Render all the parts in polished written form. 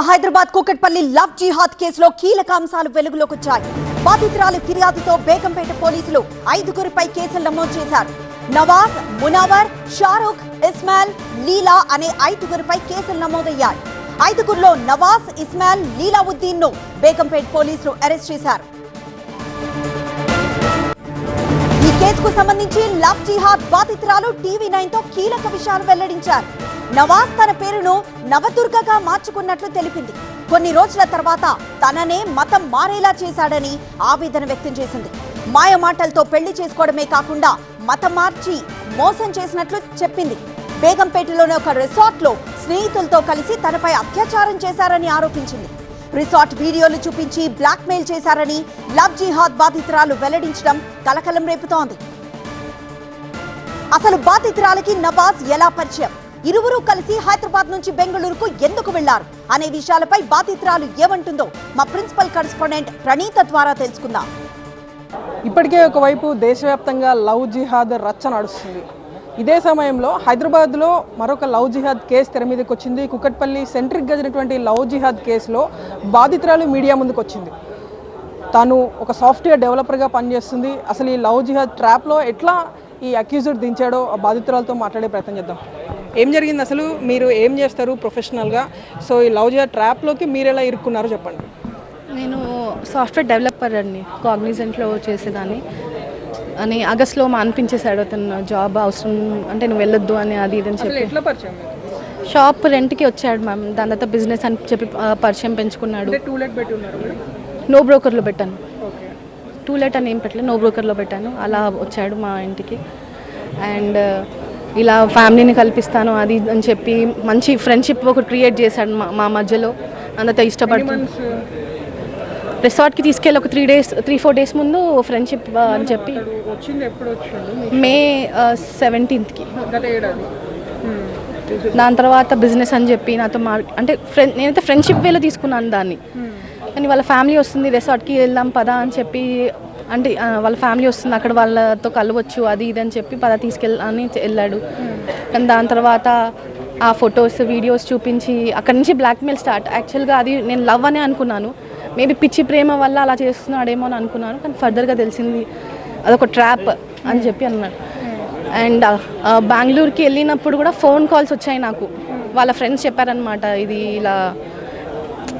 Hyderabad Kukatpally love జిహాద్ కేసులో కీలక అంశాలు వెలుగులోకి వచ్చాయి. బాధితురాలి ఫిర్యాదుతో బేగంపేట పోలీసులు 5గురిపై కేసులు నమోదు చేశారు. నవాజ్, మునవర్, షారుఖ్, ఇస్మాయిల్, లీలా అనే 5గురిపై కేసులు నమోదయ్యాయి. 5గురిలో నవాజ్, ఇస్మాయిల్, లీలావుద్దీన్ ను బేగంపేట పోలీసులు అరెస్ట్ చేశారు. ఈ కేసుకు సంబంధించి లవ్ జిహాద్ బాధితురాలు టీవీ9 తో కీలక విషయాలు వెల్లడించారు. నవాజ్ తన పేరును నవదుర్గగా మార్చుకున్నట్లు తెలిపింది. కొన్ని రోజుల తర్వాత తననే మతం మారేలా చేశాడని ఆవేదన వ్యక్తం చేసింది. మాయ మాటలతో పెళ్లి చేసుకోవడమే కాకుండా మతం మార్చి మోసం చేసినట్లు చెప్పింది. బేగంపేటలోని ఒక రిసార్ట్ లో స్నేహితులతో కలిసి తనపై అత్యాచారం చేశారని ఆరోపించింది. రిసార్ట్ వీడియోలు చూపించి బ్లాక్ మెయిల్ చేశారని లవ్ జిహాద్ బాధితురాలు వెల్లడించడం కలకలం రేపుతోంది. అసలు బాధితురాలకి నవాజ్ ఎలా పరిచయం, ఇరువురు కలిసి హైదరాబాద్ నుంచి బెంగళూరుకు ఎందుకు వెళ్లారు అనే విషయాలపై బాధితురాలు ఏమంటుందో మా ప్రిన్సిపల్ కరెస్పాండెంట్ ప్రణీత ద్వారా తెలుసుకుందాం. ఇప్పటికే ఒకవైపు దేశవ్యాప్తంగా లవ్ జిహాద్ రచ్చ నడుస్తుంది. ఇదే సమయంలో హైదరాబాద్లో మరొక లవ్ జిహాద్ కేసు తెర మీదకి వచ్చింది. కుకట్పల్లి సెంట్రిక్ జరిగినటువంటి లవ్ జిహాద్ కేసులో బాధితురాలు మీడియా ముందుకు వచ్చింది. తాను ఒక సాఫ్ట్వేర్ డెవలపర్గా పనిచేస్తుంది. అసలు ఈ లవ్ జిహాద్ ట్రాప్లో ఎట్లా ఈ అక్యూజ్డ్ దించాడో ఆ బాధితురాలతో మాట్లాడే ప్రయత్నం చేద్దాం. ఏం జరిగింది, అసలు మీరు ఏం చేస్తారు ప్రొఫెషనల్గా? సో ఈ లవ్ జిహాద్ ట్రాప్లోకి మీరు ఎలా ఇరుక్కున్నారో చెప్పండి. నేను సాఫ్ట్వేర్ డెవలపర్ అండి, కాగ్నిజెంట్లో చేసేదాన్ని. అని ఆగస్ట్లో అనిపించేశాడు అతను జాబ్ అవసరం అంటే నువ్వు వెళ్ళొద్దు అని అది ఇది అని చెప్పి. ఎట్లా పరిచయం? షాప్ రెంట్కి వచ్చాడు మ్యామ్. దాని తర్వాత బిజినెస్ అని చెప్పి పరిచయం పెంచుకున్నాడు. నో బ్రోకర్లో పెట్టాను. టూ లెట్ అని ఏం పెట్టలేదు, నో బ్రోకర్లో పెట్టాను. అలా వచ్చాడు మా ఇంటికి. అండ్ ఇలా ఫ్యామిలీని కల్పిస్తాను అది అని చెప్పి మంచి ఫ్రెండ్షిప్ ఒకటి క్రియేట్ చేశాడు మా మధ్యలో. అంత ఇష్టపడుతుంది. రిసార్ట్కి తీసుకెళ్ళి ఒక 3-4 డేస్ ముందు ఫ్రెండ్షిప్ అని చెప్పి మే 17th. దాని తర్వాత బిజినెస్ అని చెప్పి నాతో అంటే నేనైతే ఫ్రెండ్షిప్ వేలో తీసుకున్నాను దాన్ని. కానీ వాళ్ళ ఫ్యామిలీ వస్తుంది, రిసార్ట్కి వెళ్దాం పదా అని చెప్పి, అంటే వాళ్ళ ఫ్యామిలీ వస్తుంది అక్కడ వాళ్ళతో కలవచ్చు అది ఇది అని చెప్పి పద తీసుకెళ్ళని వెళ్ళాడు. కానీ దాని తర్వాత ఆ ఫొటోస్ వీడియోస్ చూపించి అక్కడి నుంచి బ్లాక్మెయిల్ స్టార్ట్. యాక్చువల్గా అది నేను లవ్ అనే అనుకున్నాను, మేబీ పిచ్చి ప్రేమ వల్ల అలా చేస్తున్నాడేమో అని అనుకున్నాను. కానీ ఫర్దర్గా తెలిసింది అదొక ట్రాప్ అని చెప్పి అన్నాడు. అండ్ బెంగళూరుకి వెళ్ళినప్పుడు కూడా ఫోన్ కాల్స్ వచ్చాయి నాకు. వాళ్ళ ఫ్రెండ్స్ చెప్పారనమాట, ఇది ఇలా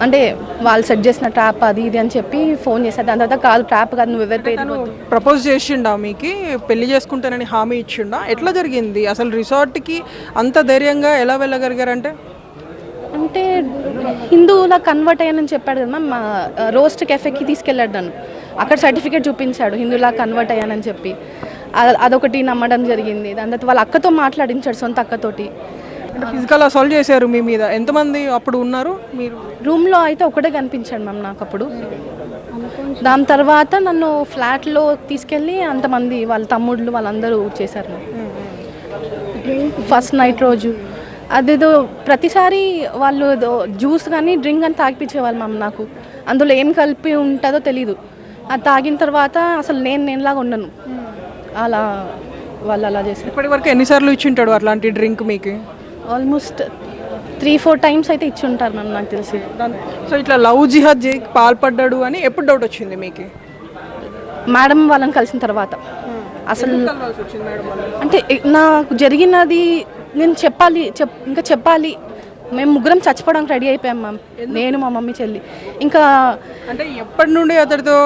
అంటే వాళ్ళు సెట్ చేసిన ట్రాప్ అది ఇది అని చెప్పి ఫోన్ చేశారు. దాని తర్వాత కాదు ట్రాప్ కాదు, నువ్వు ఎవరి పేరు ప్రపోజ్ చేసిండా, మీకు పెళ్లి చేసుకుంటానని హామీ ఇచ్చిండా? ఎట్లా జరిగింది అసలు? రిసార్ట్కి అంత ధైర్యంగా ఎలా వెళ్ళగలిగారంటే? అంటే హిందువులా కన్వర్ట్ అయ్యానని చెప్పాడు కదా మ్యామ్. రోస్ట్ కెఫేకి తీసుకెళ్ళాడు నన్ను. అక్కడ సర్టిఫికేట్ చూపించాడు హిందువులా కన్వర్ట్ అయ్యానని చెప్పి. అదొకటి నమ్మడం జరిగింది. దాని తర్వాత వాళ్ళ అక్కతో మాట్లాడించాడు, సొంత అక్కతోటి. ఫిజికల్ అసాల్ట్ చేశారు మీ మీద. ఎంతమంది అప్పుడు ఉన్నారు? మీరు రూమ్లో అయితే ఒకటే కనిపించాడు మ్యామ్ నాకు అప్పుడు. దాని తర్వాత నన్ను ఫ్లాట్లో తీసుకెళ్ళి అంతమంది వాళ్ళ తమ్ముళ్ళు వాళ్ళందరూ చేశారు. ఫస్ట్ నైట్ రోజు అదేదో ప్రతిసారి వాళ్ళు జ్యూస్ కానీ డ్రింక్ కానీ తాగిపించేవాళ్ళు మ్యామ్ నాకు. అందులో ఏం కలిపి ఉంటుందో తెలీదు. అది తాగిన తర్వాత అసలు నేనులాగా ఉండను. అలా వాళ్ళు అలా చేశారు. ఇప్పటి వరకు ఎన్నిసార్లు ఇచ్చింటాడు అట్లాంటి డ్రింక్ మీకు? ఆల్మోస్ట్ 3-4 టైమ్స్ అయితే ఇచ్చి ఉంటారు మ్యామ్ నాకు తెలిసి. సో ఇట్లా లవ్ జిహాద్ పాల్పడ్డాడు అని ఎప్పుడు డౌట్ వచ్చింది మీకు? మేడం వాళ్ళని కలిసిన తర్వాత. అసలు అంటే నాకు జరిగినది నేను ఇంకా చెప్పాలి. మేము ముగ్గురం చచ్చిపోవడానికి రెడీ అయిపోయాం మ్యామ్, నేను మా మమ్మీ చెల్లి. ఇంకా అంటే ఎప్పటి నుండి అతడితో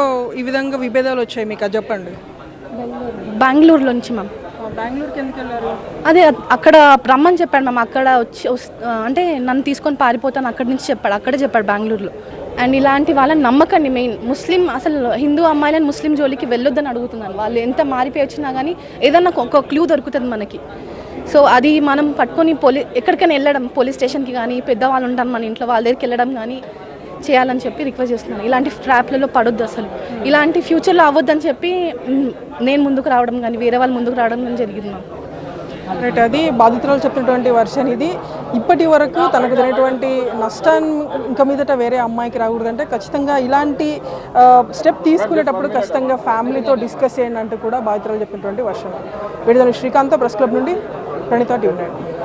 ఈ విధంగా విభేదాలు వచ్చాయి మీకు, అది చెప్పండి. బెంగళూరులో నుంచి మ్యామ్. బెంగళూరుకి ఎందుకు వెళ్ళారు? అదే అక్కడ రమ్మని చెప్పాడు మ్యామ్. అక్కడ వచ్చి అంటే నన్ను తీసుకొని పారిపోతాను అక్కడి నుంచి చెప్పాడు. అక్కడే చెప్పాడు బెంగళూరులో. అండ్ ఇలాంటి వాళ్ళని నమ్మకండి. మెయిన్ ముస్లిం, అసలు హిందూ అమ్మాయిలను ముస్లిం జోలికి వెళ్ళొద్దని అడుగుతున్నాను. వాళ్ళు ఎంత మారిపోయి వచ్చినా కానీ ఏదన్నా ఒక క్లూ దొరుకుతుంది మనకి. సో అది మనం పట్టుకొని ఎక్కడికైనా వెళ్ళడం, పోలీస్ స్టేషన్కి కానీ, పెద్దవాళ్ళు ఉంటారు మన ఇంట్లో, వాళ్ళ దగ్గరికి వెళ్ళడం కానీ చేయాలని చెప్పి రిక్వెస్ట్ చేస్తున్నాను. ఇలాంటి ట్రాప్లలో పడొద్దు, అసలు ఇలాంటి ఫ్యూచర్లో అవ్వద్దని చెప్పి నేను ముందుకు రావడం కానీ వేరే వాళ్ళు ముందుకు రావడం కానీ జరిగింది మ్యామ్. రైట్, అది బాధితురాలు చెప్పినటువంటి వర్షన్ ఇది. ఇప్పటి వరకు తనకు జరిగినటువంటి నష్టాన్ని ఇంకా మీదట వేరే అమ్మాయికి రాకూడదంటే ఖచ్చితంగా ఇలాంటి స్టెప్ తీసుకునేటప్పుడు ఖచ్చితంగా ఫ్యామిలీతో డిస్కస్ చేయండి అంటూ కూడా బాధితురాలు చెప్పినటువంటి వర్షన్. విడుదల శ్రీకాంత్, ప్రెస్ క్లబ్ నుండి ప్రణీత, టీవీ9.